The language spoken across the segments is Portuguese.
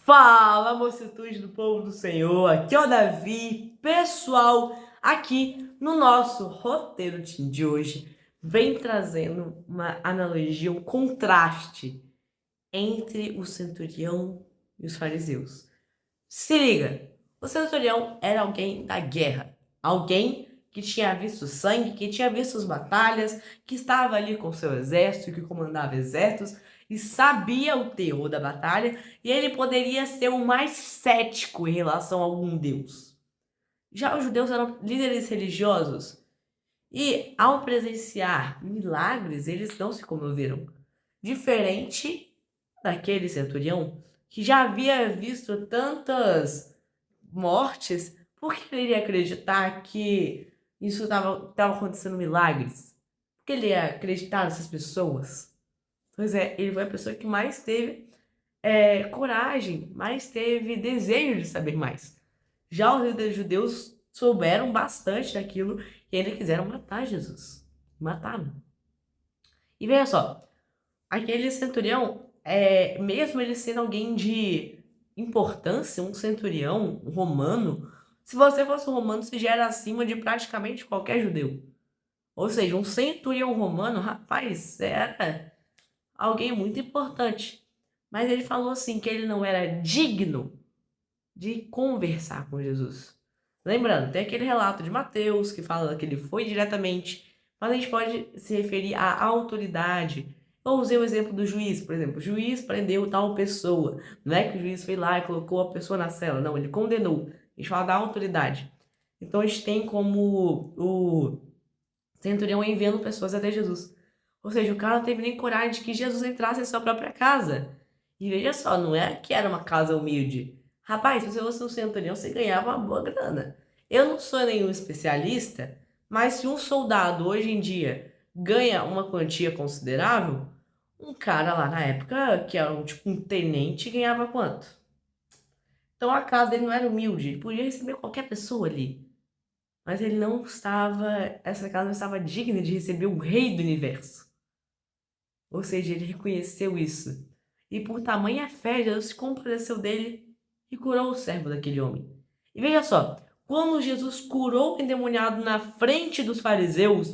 Fala, mocitude do povo do Senhor, aqui é o Davi. Pessoal, aqui no nosso roteiro de hoje, vem trazendo uma analogia, um contraste entre o centurião e os fariseus. Se liga, o centurião era alguém da guerra, alguém que tinha visto sangue, que tinha visto as batalhas, que estava ali com seu exército, que comandava exércitos e sabia o terror da batalha, e ele poderia ser o mais cético em relação a algum deus. Já os judeus eram líderes religiosos e, ao presenciar milagres, eles não se comoveram. Diferente daquele centurião que já havia visto tantas mortes, por que ele iria acreditar que isso estava acontecendo milagres? Por que ele ia acreditar nessas pessoas? Pois é, ele foi a pessoa que mais teve coragem, mais teve desejo de saber mais. Já os líderes judeus souberam bastante daquilo e ainda quiseram matar Jesus. Mataram. E veja só, aquele centurião, mesmo ele sendo alguém de importância, um centurião, um romano, se você fosse um romano, você já era acima de praticamente qualquer judeu. Ou seja, um centurião romano, rapaz, era alguém muito importante. Mas ele falou assim que ele não era digno de conversar com Jesus. Lembrando, tem aquele relato de Mateus que fala que ele foi diretamente, mas a gente pode se referir à autoridade. Eu usei o exemplo do juiz, por exemplo, o juiz prendeu tal pessoa. Não é que o juiz foi lá e colocou a pessoa na cela, não, ele condenou. A gente fala da autoridade. Então a gente tem como o centurião enviando pessoas até Jesus. Ou seja, o cara não teve nem coragem de que Jesus entrasse em sua própria casa. E veja só, não é que era uma casa humilde. Rapaz, se você fosse um centurião, você ganhava uma boa grana. Eu não sou nenhum especialista, mas se um soldado hoje em dia ganha uma quantia considerável, um cara lá na época, que era tipo um tenente, ganhava quanto? Então a casa dele não era humilde, ele podia receber qualquer pessoa ali. Mas ele não estava, essa casa não estava digna de receber o rei do universo. Ou seja, ele reconheceu isso. E por tamanha fé, Jesus se compadeceu dele e curou o servo daquele homem. E veja só, quando Jesus curou o endemoniado na frente dos fariseus,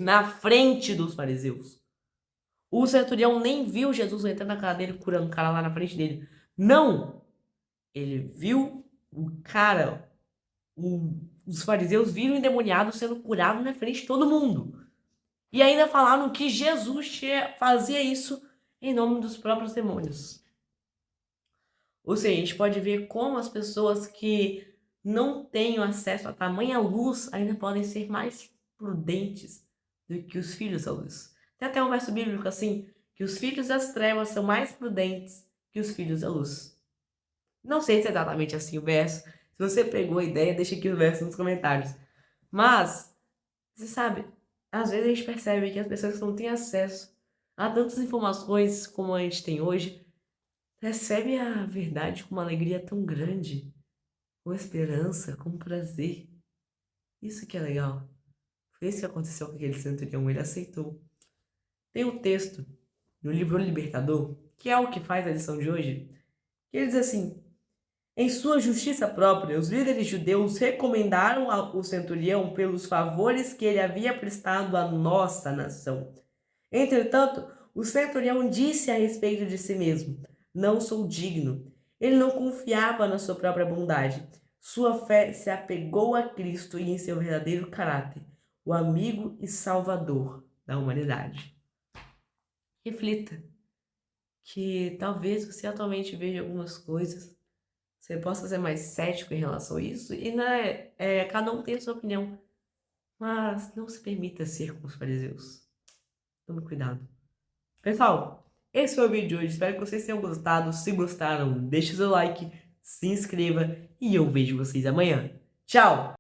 o centurião nem viu Jesus entrando na casa dele, curando o cara lá na frente dele. Não! Ele viu o cara, os fariseus viram o endemoniado sendo curado na frente de todo mundo. E ainda falaram que Jesus fazia isso em nome dos próprios demônios. Ou seja, a gente pode ver como as pessoas que não têm acesso a tamanha luz ainda podem ser mais prudentes do que os filhos da luz. Tem até um verso bíblico assim, que os filhos das trevas são mais prudentes que os filhos da luz. Não sei se é exatamente assim o verso. Se você pegou a ideia, deixa aqui o verso nos comentários. Mas, você sabe, às vezes a gente percebe que as pessoas que não têm acesso a tantas informações como a gente tem hoje, recebem a verdade com uma alegria tão grande, com esperança, com prazer. Isso que é legal. Foi isso que aconteceu com aquele centurião, ele aceitou. Tem um texto no livro O Libertador, que é o que faz a lição de hoje, que ele diz assim: em sua justiça própria, os líderes judeus recomendaram ao centurião pelos favores que ele havia prestado à nossa nação. Entretanto, o centurião disse a respeito de si mesmo: não sou digno. Ele não confiava na sua própria bondade. Sua fé se apegou a Cristo e em seu verdadeiro caráter, o amigo e salvador da humanidade. Reflita que talvez você atualmente veja algumas coisas, você possa ser mais cético em relação a isso, e cada um tem a sua opinião, mas não se permita ser como os fariseus. Tome cuidado. Pessoal, esse foi o vídeo de hoje. Espero que vocês tenham gostado. Se gostaram, deixe seu like, se inscreva e eu vejo vocês amanhã. Tchau!